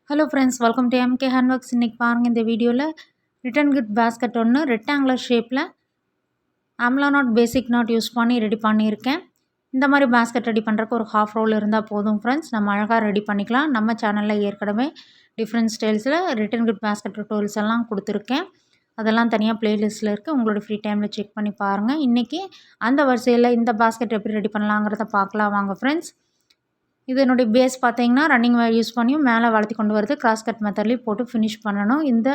Hello friends, welcome to MK handworks. இன்றைக்கி பாருங்கள், இந்த வீடியோவில் ரிட்டன் கிட் பேஸ்கெட் ஒன்று ரெக்டாங்குலர் ஷேப்பில் amla not basic not use பண்ணி ரெடி பண்ணியிருக்கேன். இந்த மாதிரி பேஸ்கெட் ரெடி பண்ணுறக்கு ஒரு ஹாஃப் ரோல் இருந்தால் போதும் ஃப்ரெண்ட்ஸ். நம்ம அழகாக ரெடி பண்ணிக்கலாம். நம்ம சேனலில் ஏற்கனவே டிஃப்ரெண்ட் ஸ்டைல்ஸில் ரிட்டன் கிட் பேஸ்கெட் டுட்டோரியல்ஸ் எல்லாம் கொடுத்துருக்கேன். அதெல்லாம் தனியாக ப்ளேலிஸ்ட்டில் இருக்குது. உங்களோட ஃப்ரீ டைமில் செக் பண்ணி பாருங்கள். இன்றைக்கி அந்த வரிசையில் இந்த பேஸ்கெட் எப்படி ரெடி பண்ணலாங்கிறத பார்க்கலாம் வாங்க ஃப்ரெண்ட்ஸ். இது என்னுடைய பேஸ் பார்த்தீங்கன்னா ரன்னிங் வயர் யூஸ் பண்ணியும் மேலே வளர்த்தி கொண்டு வருது. கிராஸ் கட் மெத்தட்லேயும் போட்டு ஃபினிஷ் பண்ணணும். இந்த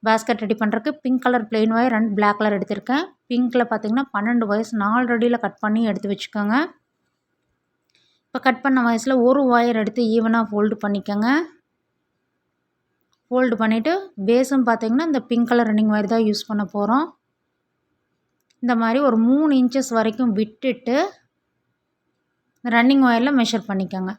பேஸ்கெட் ரெடி பண்ணுறதுக்கு pink colour plain wire and black colour எடுத்திருக்கேன். பிங்க்கில் பார்த்தீங்கன்னா 12 வயர்ஸ் 4 அடியில் கட் பண்ணி எடுத்து வச்சுக்கோங்க. இப்போ கட் பண்ண வயசில் ஒரு ஒயர் எடுத்து ஈவனாக ஃபோல்டு பண்ணிக்கோங்க. ஃபோல்டு பண்ணிவிட்டு பேஸும் பார்த்தீங்கன்னா இந்த பிங்க் கலர் ரன்னிங் ஒயர் தான் யூஸ் பண்ண போகிறோம். இந்த மாதிரி ஒரு 3 இன்ச்சஸ் வரைக்கும் விட்டுட்டு ரன்னிங் ஒயரில் மெஷர் பண்ணிக்கோங்க.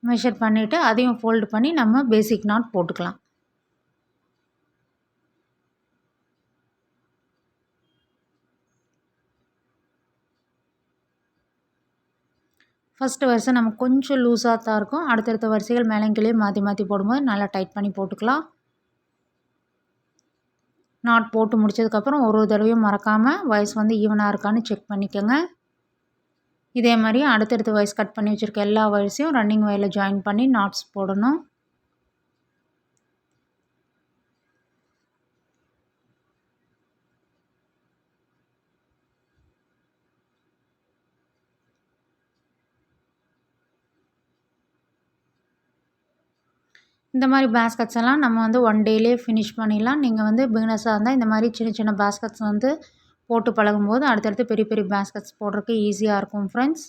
மெஷர் பண்ணிவிட்டு அதையும் ஃபோல்டு பண்ணி நம்ம பேசிக் நாட் போட்டுக்கலாம். ஃபஸ்ட்டு வரிசை நமக்கு கொஞ்சம் லூஸாக தான் இருக்கும். அடுத்தடுத்த வரிசைகள் மேலேங்கிலேயே மாற்றி மாற்றி போடும்போது நல்லா டைட் பண்ணி போட்டுக்கலாம். நாட் போட்டு முடித்ததுக்கப்புறம் ஒரு தடவையும் மறக்காமல் வயசு ஈவனாக இருக்கான்னு செக் பண்ணிக்கோங்க. இதே மாதிரி அடுத்தடுத்த வயசு கட் பண்ணி வச்சுருக்க எல்லா வயசையும் ரன்னிங் ஒயரில் ஜாயின் பண்ணி நாட்ஸ் போடணும். இந்த மாதிரி பேஸ்கட்ஸ் எல்லாம் நம்ம ஒன் டேலேயே ஃபினிஷ் பண்ணிடலாம். நீங்கள் பிகினர்ஸாக இருந்தால் இந்த மாதிரி சின்ன சின்ன பேஸ்கட்ஸ் போட்டு பழகும்போது அடுத்தடுத்து பெரிய பெரிய பேஸ்கட்ஸ் போடுறதுக்கு ஈஸியாக இருக்கும் ஃப்ரெண்ட்ஸ்.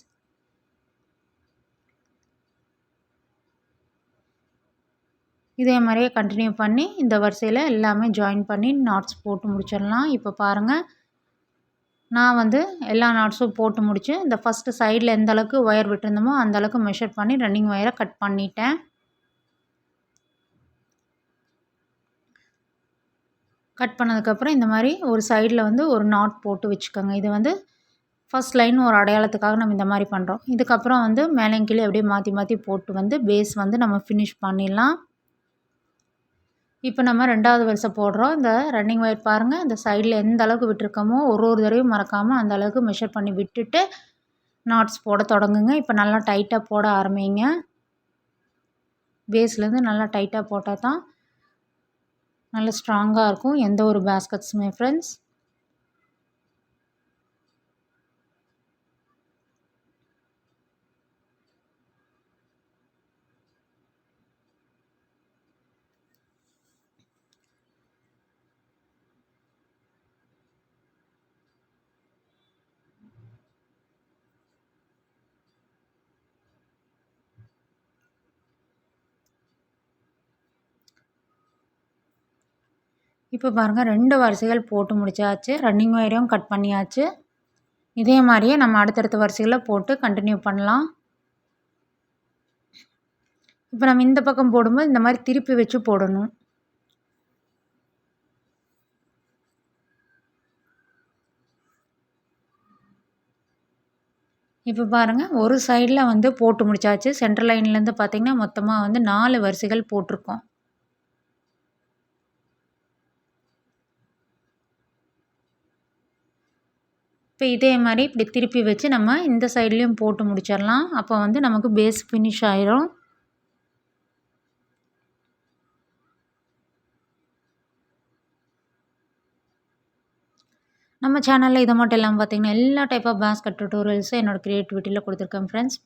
இதே மாதிரியே கண்டினியூ பண்ணி இந்த வரிசையில் எல்லாமே ஜாயின் பண்ணி நாட்ஸ் போட்டு முடிச்சிடலாம். இப்போ பாருங்கள், நான் எல்லா நாட்ஸும் போட்டு முடித்து இந்த ஃபஸ்ட்டு சைடில் எந்த அளவுக்கு ஒயர் விட்டுருந்தோமோ அந்தளவுக்கு மெஷர் பண்ணி ரன்னிங் ஒயரை கட் பண்ணிட்டேன். கட் பண்ணதுக்கப்புறம் இந்த மாதிரி ஒரு சைடில் ஒரு நாட் போட்டு வச்சுக்கோங்க. இது ஃபஸ்ட் லைன் ஒரு அடையாளத்துக்காக நம்ம இந்த மாதிரி பண்ணுறோம். இதுக்கப்புறம் மேலேயும் கீழே அப்படியே மாற்றி மாற்றி போட்டு பேஸ் நம்ம ஃபினிஷ் பண்ணிடலாம். இப்போ நம்ம 2வது வரிசை போடுறோம். இந்த ரன்னிங் ஒயர் பாருங்கள், இந்த சைடில் எந்த அளவுக்கு விட்டுருக்கோமோ ஒரு தடவையும் மறக்காமல் அந்த அளவுக்கு மெஷர் பண்ணி விட்டுட்டு நாட்ஸ் போட தொடங்குங்க. இப்போ நல்லா டைட்டாக போட ஆரம்பிங்க. பேஸ்லேருந்து நல்லா டைட்டாக போட்டால் தான் நல்லா ஸ்ட்ராங்காக இருக்கும் எந்த ஒரு பேஸ்கட்ஸுமே ஃப்ரெண்ட்ஸ். இப்போ பாருங்கள், 2 வரிசைகள் போட்டு முடிச்சாச்சு. ரன்னிங் ஒயரையும் கட் பண்ணியாச்சு. இதே மாதிரியே நம்ம அடுத்தடுத்த வரிசைகளை போட்டு கண்டினியூ பண்ணலாம். இப்போ நம்ம இந்த பக்கம் போடும்போது இந்த மாதிரி திருப்பி வச்சு போடணும். இப்போ பாருங்கள், ஒரு சைடில் போட்டு முடிச்சாச்சு. சென்ட்ரல் லைன்லேருந்து பார்த்திங்கன்னா மொத்தமாக 4 வரிசைகள் போட்டிருக்கோம். இப்போ இதே மாதிரி இப்படி திருப்பி வச்சு நம்ம இந்த சைட்லேயும் போட்டு முடிச்சிடலாம். அப்போ நமக்கு பேஸ் ஃபினிஷ் ஆயிரும். நம்ம சேனலில் இதை மட்டும் இல்லாமல் பார்த்திங்கன்னா எல்லா டைப் ஆஃப் பேஸ்கட் டுட்டோரியல்ஸும் என்னோடய க்ரியேட்டிவிட்டியில் கொடுத்துருக்கேன் ஃப்ரெண்ட்ஸ்.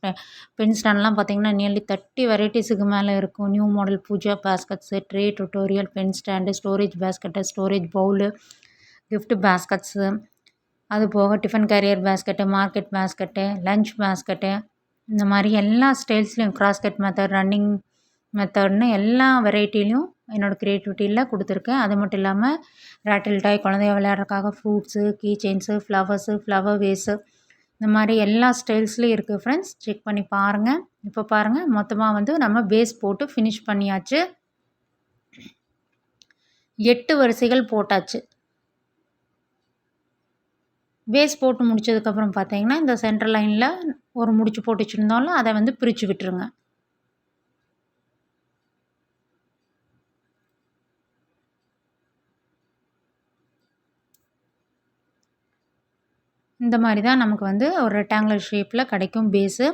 பென் ஸ்டாண்ட்லாம் பார்த்திங்கன்னா நியர்லி 30 வெரைட்டிஸுக்கு மேலே இருக்கும். New model puja baskets, tray tutorial, pen stand, storage basket, storage bowl, gift baskets, அது போக tiffin carrier basket, market basket, lunch basket, இந்த மாதிரி எல்லா ஸ்டைல்ஸ்லேயும் கிராஸ்கட் மெத்தட், ரன்னிங் மெத்தட்னு எல்லா வெரைட்டிலையும் என்னோடய க்ரியேட்டிவிட்டியில் கொடுத்துருக்கேன். அது மட்டும் இல்லாமல் ரேட்டில் டாய், குழந்தைய விளையாடுறதுக்காக fruits, key chains, flowers, flower vase, இந்த மாதிரி எல்லா ஸ்டைல்ஸ்லேயும் இருக்குது ஃப்ரெண்ட்ஸ். செக் பண்ணி பாருங்கள். இப்போ பாருங்கள், மொத்தமாக நம்ம பேஸ் போட்டு ஃபினிஷ் பண்ணியாச்சு. 8 வரிசைகள் போட்டாச்சு. பேஸ் போட்டு முடிச்சதுக்கப்புறம் பார்த்தீங்கன்னா இந்த சென்டர் லைனில் ஒரு முடிச்சு போட்டு வச்சுருந்தோம்ல அதை வந்து பிரித்து விட்டுருங்க. இந்த மாதிரி தான் நமக்கு வந்து ஒரு ரெக்டாங்குலர் ஷேப்பில் கிடைக்கும் பேஸு.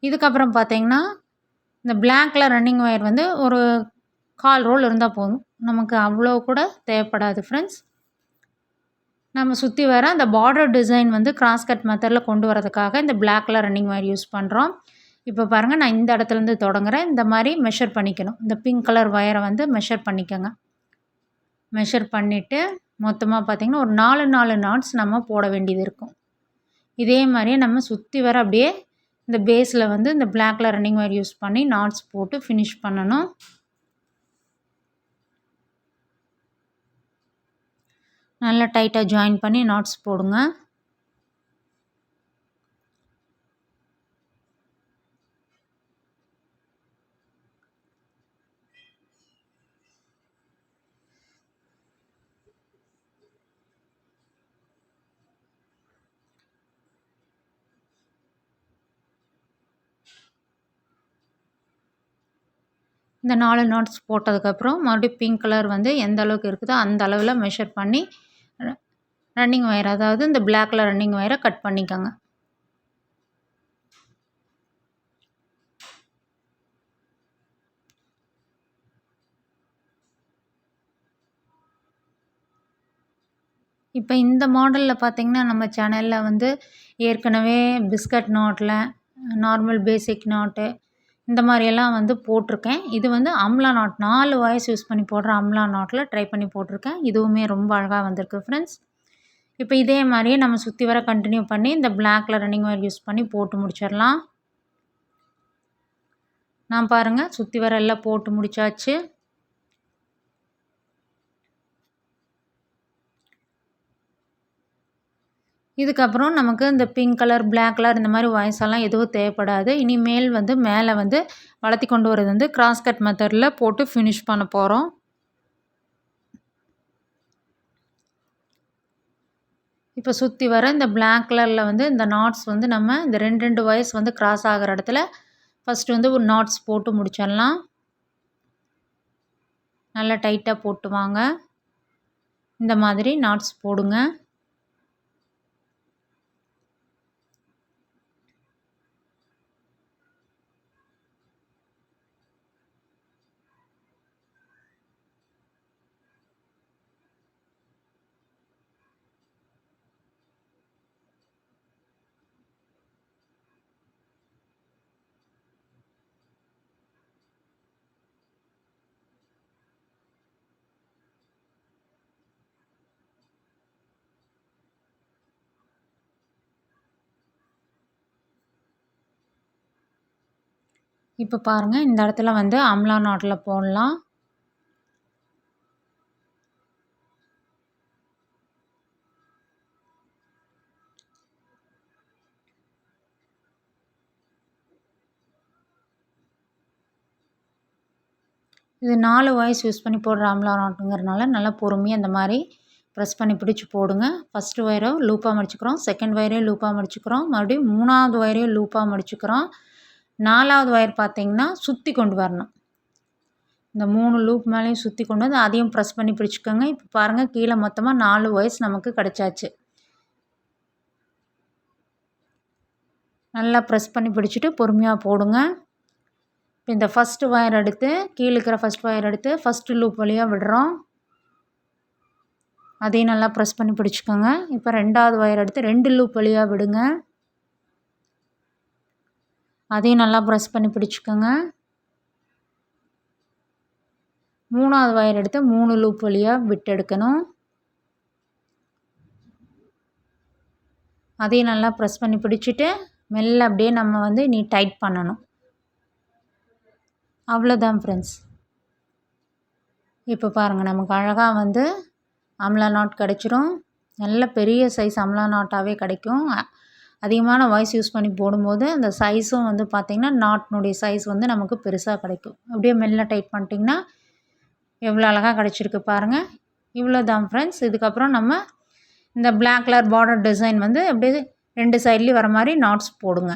இதுக்கப்புறம் பார்த்தீங்கன்னா இந்த பிளாக் கலர் ரன்னிங் ஒயர் வந்து ஒரு 1/4 ரோல் இருந்தால் போதும். நமக்கு அவ்வளோ கூட தேவைப்படாது ஃப்ரெண்ட்ஸ். நம்ம சுற்றி வர அந்த பார்டர் டிசைன் வந்து கிராஸ் கட் மெத்தடில் கொண்டு வரதுக்காக இந்த black colour running wire use பண்ணுறோம். இப்போ பாருங்கள், நான் இந்த இடத்துலேருந்து தொடங்குறேன். இந்த மாதிரி மெஷர் பண்ணிக்கணும். இந்த பிங்க் கலர் ஒயரை வந்து மெஷர் பண்ணிக்கோங்க. மெஷர் பண்ணிவிட்டு மொத்தமாக பார்த்திங்கன்னா ஒரு 4 நாட்ஸ் நம்ம போட வேண்டியது இருக்கும். இதே மாதிரியே நம்ம சுற்றி வர அப்படியே இந்த பேஸில் வந்து இந்த black colour running wire use பண்ணி நாட்ஸ் போட்டு ஃபினிஷ் பண்ணணும். நல்லா டைட்டாக ஜாயின் பண்ணி நாட்ஸ் போடுங்க. இந்த 4 நாட்ஸ் போட்டதுக்கப்புறம் மறுபடியும் பிங்க் கலர் வந்து எந்த அளவுக்கு இருக்குதோ அந்த அளவில் மெஷர் பண்ணி ரன்னிங் ஒயர், அதாவது இந்த பிளாக் கலர் ரன்னிங் ஒயரை கட் பண்ணிக்கோங்க. இப்போ இந்த மாடலில் பார்த்திங்கன்னா நம்ம சேனலில் வந்து ஏற்கனவே பிஸ்கட் நாட்டில் நார்மல் பேசிக் நாட்டு இந்த மாதிரியெல்லாம் வந்து போட்டிருக்கேன். இது வந்து அம்லா நாட் 4 வாய்ஸ் யூஸ் பண்ணி போடுற அம்லா நாட்டில் ட்ரை பண்ணி போட்டிருக்கேன். இதுவுமே ரொம்ப அழகாக வந்திருக்கு ஃப்ரெண்ட்ஸ். இப்போ இதே மாதிரியே நம்ம சுற்றி வர கண்டினியூ பண்ணி இந்த black colour running wire use பண்ணி போட்டு முடிச்சிடலாம். நான் பாருங்கள் சுற்றி வர எல்லாம் போட்டு முடிச்சாச்சு. இதுக்கப்புறம் நமக்கு இந்த பிங்க் கலர் பிளாக் கலர் இந்த மாதிரி வாய்ஸெல்லாம் எதுவும் தேவைப்படாது. இனிமேல் வந்து மேலே வந்து வளர்த்தி கொண்டு வரது வந்து கிராஸ் கட் மெத்தடில் போட்டு ஃபினிஷ் பண்ண போகிறோம். இப்போ சுற்றி வர இந்த பிளாக் கலரில் வந்து இந்த நாட்ஸ் வந்து நம்ம இந்த 2 வாய்ஸ் வந்து கிராஸ் ஆகிற இடத்துல ஃபஸ்ட்டு வந்து ஒரு நாட்ஸ் போட்டு முடிச்சிடலாம். நல்லா டைட்டாக போட்டு வாங்க. இந்த மாதிரி நாட்ஸ் போடுங்க. இப்போ பாருங்கள், இந்த இடத்துல வந்து அம்லா நாட்டில் போடலாம். இது 4 வாய்ஸ் யூஸ் பண்ணி போடுற அம்லா நாட்டுங்கிறதுனால நல்லா பொறுமையாக இந்த மாதிரி ப்ரெஸ் பண்ணி பிடிச்சி போடுங்க. ஃபஸ்ட்டு ஒயரை லூப்பாக மடிச்சுக்கிறோம், செகண்ட் ஒயரையும் லூப்பாக மடிச்சுக்கிறோம், மறுபடியும் 3ஆவது ஒயரையும் லூப்பாக மடிச்சுக்கிறோம். 4ஆவது ஒயர் பார்த்திங்கன்னா சுற்றி கொண்டு வரணும். இந்த 3 லூப் மேலேயும் சுற்றி கொண்டு வந்து அதையும் ப்ரெஸ் பண்ணி பிடிச்சிக்கோங்க. இப்போ பாருங்கள், கீழே மொத்தமாக 4 ஒயர்ஸ் நமக்கு கிடச்சாச்சு. நல்லா ப்ரெஸ் பண்ணி பிடிச்சிட்டு பொறுமையாக போடுங்க. இப்போ இந்த ஃபஸ்ட்டு ஒயர் எடுத்து கீழே இருக்கிற ஃபஸ்ட் ஒயர் எடுத்து ஃபஸ்ட்டு லூப் வழியாக விடுறோம். அதையும் நல்லா ப்ரெஸ் பண்ணி பிடிச்சிக்கோங்க. இப்போ 2ஆவது ஒயர் எடுத்து 2 லூப் வழியாக விடுங்க. அதையும் நல்லா ப்ரெஸ் பண்ணி பிடிச்சிக்கோங்க. 3ஆவது ஒயர் எடுத்து 3 லூப் வழியாக விட்டு எடுக்கணும். அதையும் நல்லா ப்ரெஸ் பண்ணி பிடிச்சிட்டு மெல்ல அப்படியே நம்ம வந்து நீ டைட் பண்ணணும். அவ்வளோதான் ஃப்ரெண்ட்ஸ். இப்போ பாருங்கள், நமக்கு அழகாக வந்து அம்லா நாட் கிடச்சிரும். நல்ல பெரிய சைஸ் அம்லா நாட்டாகவே கிடைக்கும். அதிகமான வாய்ஸ் யூஸ் பண்ணி போடும்போது அந்த சைஸும் வந்து பார்த்திங்கன்னா நாட்னுடைய சைஸ் வந்து நமக்கு பெருசாக கிடைக்கும். அப்படியே மெல்ல டைட் பண்ணிட்டிங்கன்னா எவ்வளோ அழகாக கிடச்சிருக்கு பாருங்கள். இவ்வளோ தான் ஃப்ரெண்ட்ஸ். இதுக்கப்புறம் நம்ம இந்த பிளாக் கலர் பார்டர் டிசைன் வந்து அப்படியே 2 சைட்லேயும் வர மாதிரி நாட்ஸ் போடுங்க.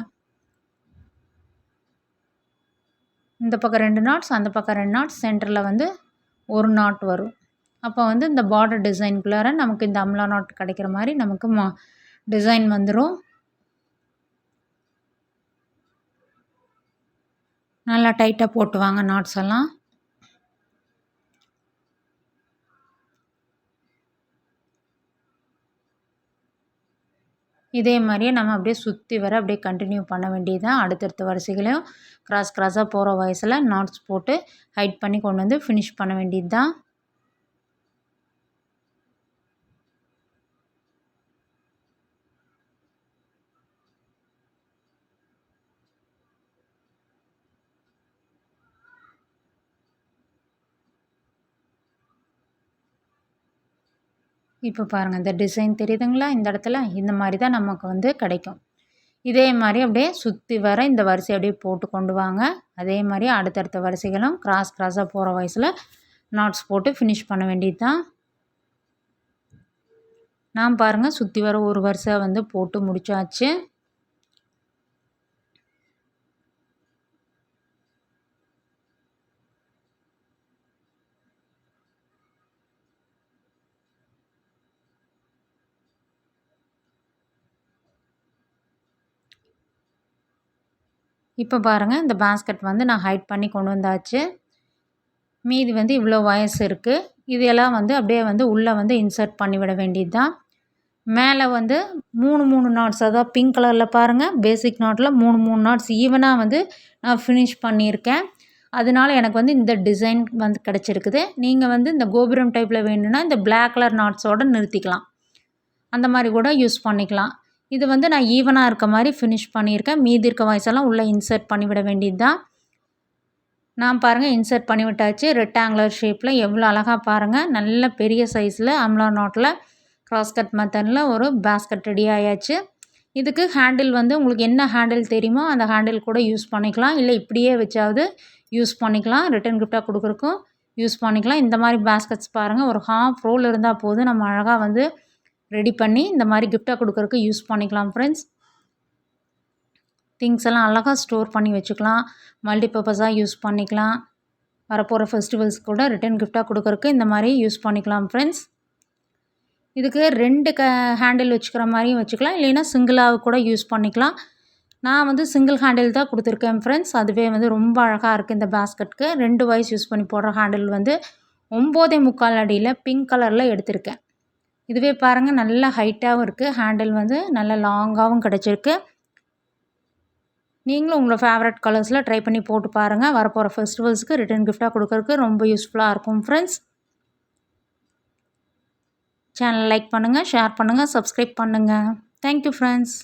இந்த பக்கம் 2 நாட்ஸ், அந்த பக்கம் 2 நாட்ஸ், சென்டரில் வந்து 1 நாட் வரும். அப்போ வந்து இந்த பார்டர் டிசைனுக்குள்ளார நமக்கு இந்த அம்லா நாட் கிடைக்கிற மாதிரி நமக்கு டிசைன் வந்துடும். நல்லா டைட்டாக போட்டு வாங்க நாட்ஸ் எல்லாம். இதே மாதிரியே நம்ம அப்படியே சுற்றி வர அப்படியே கண்டினியூ பண்ண வேண்டியதுதான். அடுத்தடுத்த வரிசைகளையும் கிராஸாக போகிற வயசில் நாட்ஸ் போட்டு ஹைட் பண்ணி கொண்டு வந்து ஃபினிஷ் பண்ண வேண்டியது தான். இப்போ பாருங்கள், இந்த டிசைன் தெரியுதுங்களா? இந்த இடத்துல இந்த மாதிரி தான் நமக்கு வந்து கிடைக்கும். இதே மாதிரி அப்படியே சுற்றி வர இந்த வரிசை அப்படியே போட்டு கொண்டு வாங்க. அதே மாதிரி அடுத்தடுத்த வரிசைகளும் கிராஸாக போகிற வயசில் நாட்ஸ் போட்டு ஃபினிஷ் பண்ண வேண்டியது தான். நான் பாருங்கள் சுற்றி வர ஒரு வரிசை வந்து போட்டு முடிச்சாச்சு. இப்போ பாருங்கள், இந்த பேஸ்கெட் வந்து நான் ஹைட் பண்ணி கொண்டு வந்தாச்சு. மீதி வந்து இவ்வளோ வயசு இருக்குது. இதெல்லாம் வந்து அப்படியே வந்து உள்ளே வந்து இன்சர்ட் பண்ணிவிட வேண்டியது தான். மேலே வந்து 3 நாட்ஸ், அதாவது பிங்க் கலரில் பாருங்கள், பேசிக் நாட்டில் 3 நாட்ஸ் ஈவனாக வந்து நான் ஃபினிஷ் பண்ணியிருக்கேன். அதனால எனக்கு வந்து இந்த டிசைன் வந்து கிடச்சிருக்குது. நீங்கள் வந்து இந்த கோபுரம் டைப்பில் வேணும்னா இந்த பிளாக் கலர் நாட்ஸோடு நிறுத்திக்கலாம். அந்த மாதிரி கூட யூஸ் பண்ணிக்கலாம். இது வந்து நான் ஈவனாக இருக்க மாதிரி ஃபினிஷ் பண்ணியிருக்கேன். மீதி இருக்க வயசெல்லாம் உள்ளே இன்சர்ட் பண்ணிவிட வேண்டியது தான். நான் பாருங்கள் இன்சர்ட் பண்ணி விட்டாச்சு. ரெக்டாங்குலர் ஷேப்பில் எவ்வளோ அழகாக பாருங்கள், நல்ல பெரிய சைஸில் அம்லா நாட்டில் கிராஸ்கட் மெத்தடில் ஒரு பேஸ்கெட் ரெடி ஆயாச்சு. இதுக்கு ஹேண்டில் வந்து உங்களுக்கு என்ன ஹேண்டில் தெரியுமோ அந்த ஹேண்டில் கூட யூஸ் பண்ணிக்கலாம். இல்லை இப்படியே வச்சாவது யூஸ் பண்ணிக்கலாம். ரிட்டன் கிஃப்டாக கொடுக்குறக்கும் யூஸ் பண்ணிக்கலாம். இந்த மாதிரி பேஸ்கெட்ஸ் பாருங்கள், ஒரு ஹாஃப் ரோல் இருந்தால் போதும், நம்ம அழகாக வந்து ரெடி பண்ணி இந்த மாதிரி கிஃப்டாக கொடுக்குறக்கு யூஸ் பண்ணிக்கலாம் ஃப்ரெண்ட்ஸ். திங்ஸ் எல்லாம் அழகாக ஸ்டோர் பண்ணி வச்சுக்கலாம். மல்டிபர்பஸாக யூஸ் பண்ணிக்கலாம். வரப்போகிற ஃபெஸ்டிவல்ஸ் கூட ரிட்டன் கிஃப்டாக கொடுக்குறக்கு இந்த மாதிரி யூஸ் பண்ணிக்கலாம் ஃப்ரெண்ட்ஸ். இதுக்கு 2 ஹேண்டில் வச்சுக்கிற மாதிரியும் வச்சுக்கலாம், இல்லைன்னா சிங்கிளாக கூட யூஸ் பண்ணிக்கலாம். நான் வந்து சிங்கிள் ஹேண்டில் தான் கொடுத்துருக்கேன் ஃப்ரெண்ட்ஸ். அதுவே வந்து ரொம்ப அழகாக இருக்குது இந்த பேஸ்கெட்டுக்கு. 2 வயசு யூஸ் பண்ணி போடுற ஹேண்டில் வந்து 9.25 அடியில் பிங்க் கலரில் எடுத்திருக்கேன். இதுவே பாருங்கள் நல்லா ஹைட்டாகவும் இருக்குது. ஹேண்டில் வந்து நல்லா லாங்காகவும் கிடச்சிருக்கு. நீங்களும் உங்களோட ஃபேவரட் கலர்ஸில் ட்ரை பண்ணி போட்டு பாருங்கள். வரப்போகிற ஃபெஸ்டிவல்ஸுக்கு ரிட்டன் கிஃப்டாக கொடுக்கறதுக்கு ரொம்ப யூஸ்ஃபுல்லாக இருக்கும் ஃப்ரெண்ட்ஸ். சேனல் லைக் பண்ணுங்கள், ஷேர் பண்ணுங்கள், சப்ஸ்கிரைப் பண்ணுங்கள். Thank you friends.